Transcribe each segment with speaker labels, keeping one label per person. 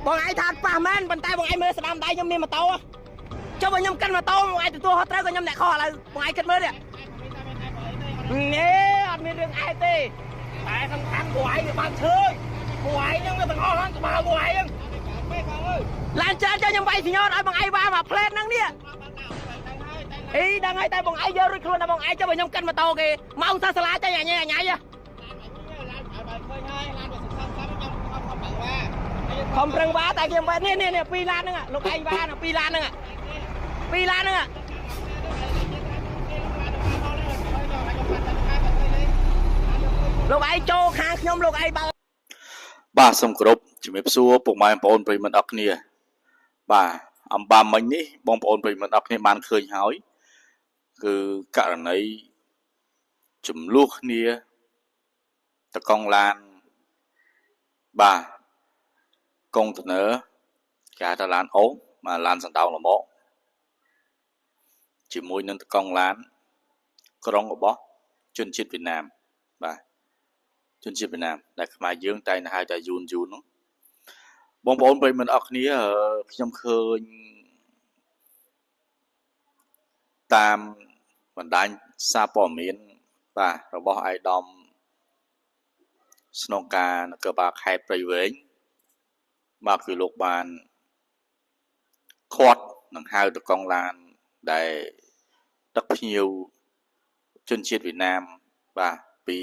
Speaker 1: បងឯងថាប៉ះមែនប៉ុន្តែបងឯងមើលស្ដាំដៃខ្ញុំមានម៉ូតូចុះបើខ្ញុំកាន់ម៉ូតូបងឯងទទួលហត់ត្រូវក៏ខ្ញុំអ្នកខុសឥឡូវបងឯងគិតមើលនេះអត់មានរឿងឯងទេតែសំខាន់ពួកឯងវាបានឈើពួកឯងហ្នឹងទាំងអស់ហ្នឹងក្បាលពួកឯងហ្នឹងឡានច្រើនចុះខ្ញុំវាយសញ្ញោតឲ្យបងឯងវាមកផ្លែតហ្នឹងនេះអីដឹងហើយតែបងឯងយករួចខ្លួនតែបងឯងចុះបើខ្ញុំកាន់ម៉ូតូគេមកសាសាឡាចេញអញអញហ៎ខំប្រឹងវ៉ាតែខ្ញុំនេះពីរឡានហ្នឹងលោកឯងវ៉ាពីរឡានហ្នឹងលោកឯងចូលខាងខ្ញុំលោកឯងបើ
Speaker 2: បាទសូមគោរពជំរាបសួរពុកម៉ែបងប្អូនប្រិយមិត្តអរគ្នាបាទអំបាមិញនេះបងប្អូនប្រិយមិត្តអរគ្នាបានឃើញហើយគឺករណីចំនួនគ្នាតកង់ឡានបាទកុងតឺន័រគេហៅថាឡានអូសមកឡានសណ្ដោងល្មមជាមួយនឹងតកង់ឡានក្រុងរបស់ជនជាតិវៀតណាមបាទជនជាតិវៀតណាមដែលខ្មែរយើងតែងហៅថាយូននោះបងប្អូនប្រិយមិត្តអរគ្នាខ្ញុំឃើញតាមបណ្ដាញសារព័ត៌មានបាទរបស់អាយដាមស្នងការនគរបាលខេត្តព្រៃវែងបាទគឺលោកបានខាត់នឹងហៅតកង់ឡានដែលដឹកភ្ញៀវជនជាតិវៀតណាមបាទពី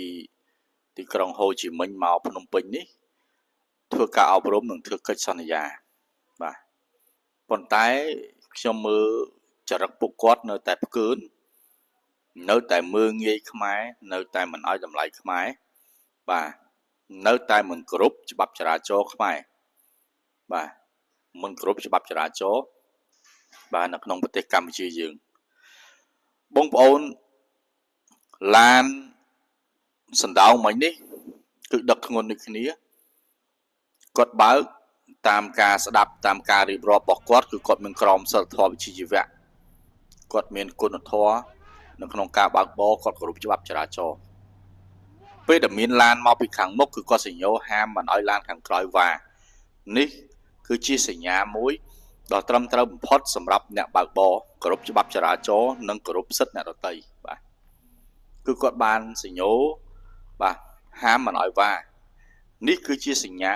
Speaker 2: ទីក្រុងហូជីមិញមកភ្នំពេញនេះធ្វើការអប់រំនិងធ្វើកិច្ចសន្យាបាទប៉ុន្តែខ្ញុំមើលចរិតពួកគាត់នៅតែផ្កើននៅតែមើងងាយខ្មែរនៅតែមិនអោយតម្លៃខ្មែរបាទនៅតែមិនគោរពច្បាប់ចរាចរណ៍ខ្មែរបាទមិនគោរពច្បាប់ចរាចរណ៍បាទនៅក្នុងប្រទេសកម្ពុជាយើងបងប្អូនឡានសណ្ដោងមិញនេះគឺដឹកធ្ងន់ដូចគ្នាគាត់បើកតាមការស្ដាប់តាមការរៀបរាប់របស់គាត់គឺគាត់មានក្រមសីលធម៌វិជ្ជាជីវៈគាត់មានគុណធម៌នៅក្នុងការបើកបរគាត់គោរពច្បាប់ចរាចរណ៍ពេលដែលមានឡានមកពីខាងមុខគឺគាត់សញ្ញោហាមមិនឲ្យឡានខាងក្រោយវ៉ានេះគឺជាសញ្ញាមួយដ៏ត្រឹមត្រូវបំផុតសម្រាប់អ្នកបើកបរគោរពច្បាប់ចរាចរណ៍និងគោរពសិទ្ធិអ្នកដទៃបាទគឺគាត់បានសញ្ញោបាទហាមមិនឲ្យវ៉ានេះគឺជាសញ្ញា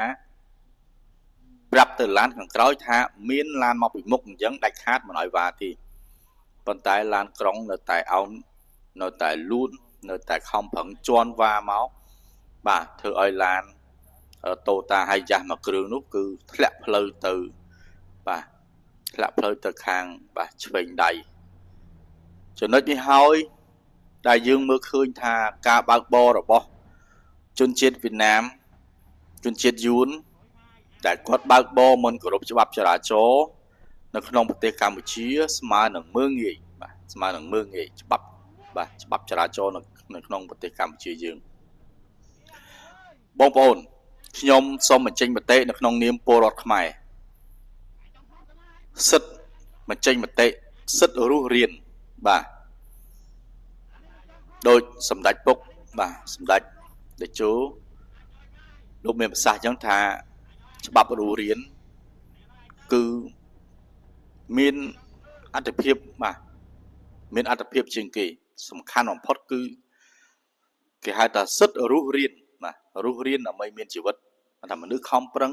Speaker 2: ប្រាប់ទៅឡានខាងក្រោយថាមានឡានមកពីមុខអញ្ចឹងដាច់ខាតមិនឲ្យវ៉ាទេប៉ុន្តែឡានក្រុងនៅតែអោននៅតែលូននៅតែខំប្រឹងជន់វ៉ាមកបាទធ្វើឲ្យឡានតូតាហើយយ៉ាស់មួយគ្រឿងនោះគឺធ្លាក់ផ្លូវទៅបាទធ្លាក់ផ្លូវទៅខាងបាទឆ្វេងដៃចំណុចនេះហើយដែលយើងមើលឃើញថាការបើកបររបស់ជនជាតិវៀតណាមជនជាតិយួនដែលគាត់បើកបរមិនគោរពច្បាប់ចរាចរណ៍នៅក្នុងប្រទេសកម្ពុជាស្មើនឹងមើងងាយបាទស្មើនឹងមើងងាយច្បាប់បាទច្បាប់ចរាចរណ៍នៅក្នុងប្រទេសកម្ពុជាយើងបងប្អូនខ្ញុំសូមបញ្ចេញមតិនៅក្នុងនាមពលរដ្ឋខ្មែរសិទ្ធិបញ្ចេញមតិសិទ្ធិរស់រានបាទដោយសម្ដេចពុកបាទសម្ដេចតេជោលោកមានប្រសាសន៍អញ្ចឹងថាច្បាប់រស់រានគឺមានអត្ថភាពបាទមានអត្ថភាពជាងគេសំខាន់បំផុតគឺគេហៅថាសិទ្ធិរស់រានបាទរស់រានដើម្បីមានជីវិតថាមនុស្សខំប្រឹង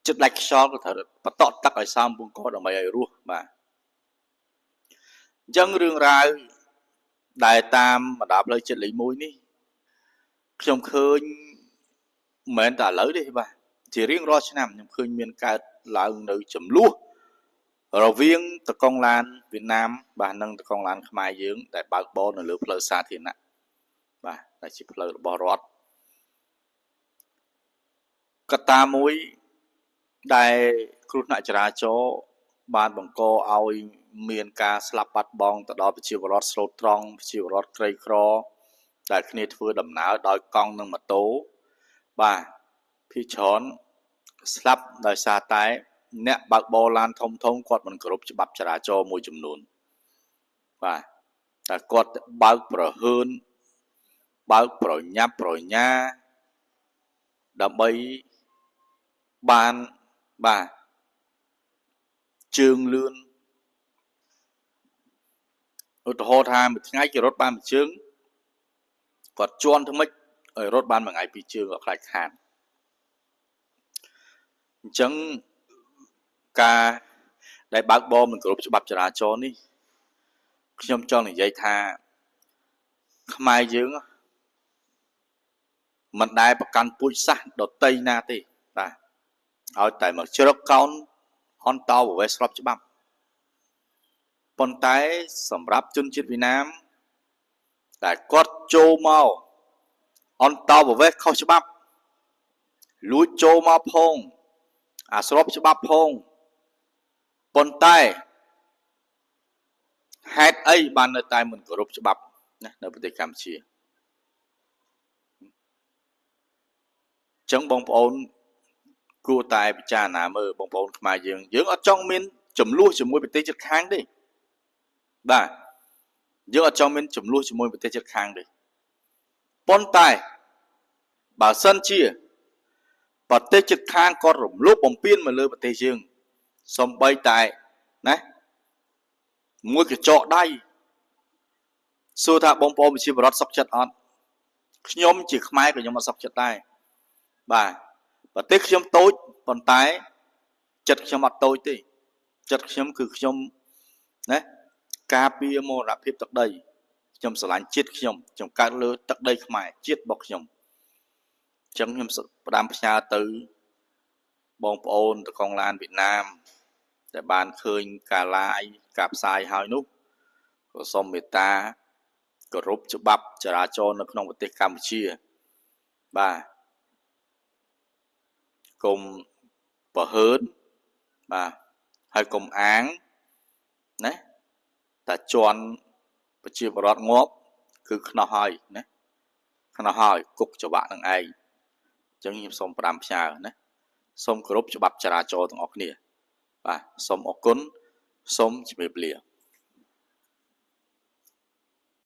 Speaker 2: ចិត្តដាច់ខ្យល់ក៏ត្រូវបតក់ទឹកឲ្យសើមពងកដើម្បីឲ្យរស់បាទអញ្ចឹងរឿងរ៉ាវដែលតាមបណ្ដាផ្លូវចិត្តលេខ1នេះខ្ញុំឃើញមិនមែនតែឥឡូវទេបាទជារៀងរាល់ឆ្នាំខ្ញុំឃើញមានកើតឡើងនៅចំនួនរវាងតកង់ឡានវៀតណាមបាទនិងតកង់ឡានខ្មែរយើងដែលបើកបរនៅលើផ្លូវសាធារណៈបាទដែលជាផ្លូវរបស់រដ្ឋកត្តាមួយដែលគ្រោះថ្នាក់ចរាចរណ៍បានបង្កឲ្យមានការស្លាប់បាត់បង់ទៅដល់ប្រជាពលរដ្ឋស្លូតត្រង់ប្រជាពលរដ្ឋក្រីក្រដែលគ្នាធ្វើដំណើរដោយកង់និងម៉ូតូបាទភាគច្រើនស្លាប់ដោយសារតែអ្នកបើកបរឡានធំគាត់មិនគោរពច្បាប់ចរាចរណ៍មួយចំនួនបាទតែគាត់បើកប្រហើនបើកប្រញាប់ប្រញាដើម្បីបាន បាទជើងលឿនឧទាហរណ៍ថាមួយថ្ងៃគេរត់បានមួយជើងគាត់ជន់ថ្មិចឲ្យរត់បានមួយថ្ងៃពីរជើងក៏ខ្លាចខាតអញ្ចឹងការដែលបើកបរមិនគោរពច្បាប់ចរាចរណ៍នេះខ្ញុំចង់និយាយថាខ្មែរយើងមិនដែលប្រកាន់ពូជសាសន៍ដតីណាទេបាទឲ្យតែមកជ្រកកោនអន្តោប្រវេសន៍ស្របច្បាប់ប៉ុន្តែសម្រាប់ជនជាតិវៀតណាមដែលគាត់ចូលមកអន្តោប្រវេសន៍ខុសច្បាប់លួចចូលមកផងអាស្របច្បាប់ផងប៉ុន្តែហេតុអីបាននៅតែមិនគោរពច្បាប់ណានៅប្រទេសកម្ពុជាចឹងបងប្អូនគួរតែពិចារណាមើលបងប្អូនខ្មែរយើងអត់ចង់មានចំនួនជាមួយប្រទេសជិតខាងទេបាទយើងអត់ចង់មានចំនួនជាមួយប្រទេសជិតខាងទេប៉ុន្តែបើសិនជាប្រទេសជិតខាងក៏រំលោភបំពានមកលើប្រទេសយើងសំបីតែណាមួយកញ្ចក់ដៃសួរថាបងប្អូនប្រជាពលរដ្ឋសុខចិត្តអត់ខ្ញុំជាខ្មែរក៏ខ្ញុំអត់សុខចិត្តដែរបាទប្រទេសខ្ញុំតូចប៉ុន្តែចិត្តខ្ញុំអត់តូចទេចិត្តខ្ញុំគឺខ្ញុំណាការពារមរណភាពទឹកដីខ្ញុំស្រឡាញ់ជាតិខ្ញុំកើតលើទឹកដីខ្មែរជាតិរបស់ខ្ញុំអញ្ចឹងខ្ញុំផ្ដាំផ្ញើទៅបងប្អូនទៅកងឡានវៀតណាមដែលបានឃើញការ live ការផ្សាយហើយនោះក៏សូមមេត្តាគោរពច្បាប់ចរាចរណ៍នៅក្នុងប្រទេសកម្ពុជាបាទកុំប្រហើនបាទហើយកុំអាងណាតែជន់ប្រជាពលរដ្ឋងាប់គឺខ្នោះហើយណាខ្នោះហើយគុកច្បាប់នឹងឯងអញ្ចឹងខ្ញុំសូមផ្ដាំផ្ញើណាសូមគោរពច្បាប់ចរាចរណ៍ទាំងអស់គ្នាបាទសូមអរគុណសូមជម្រាបលា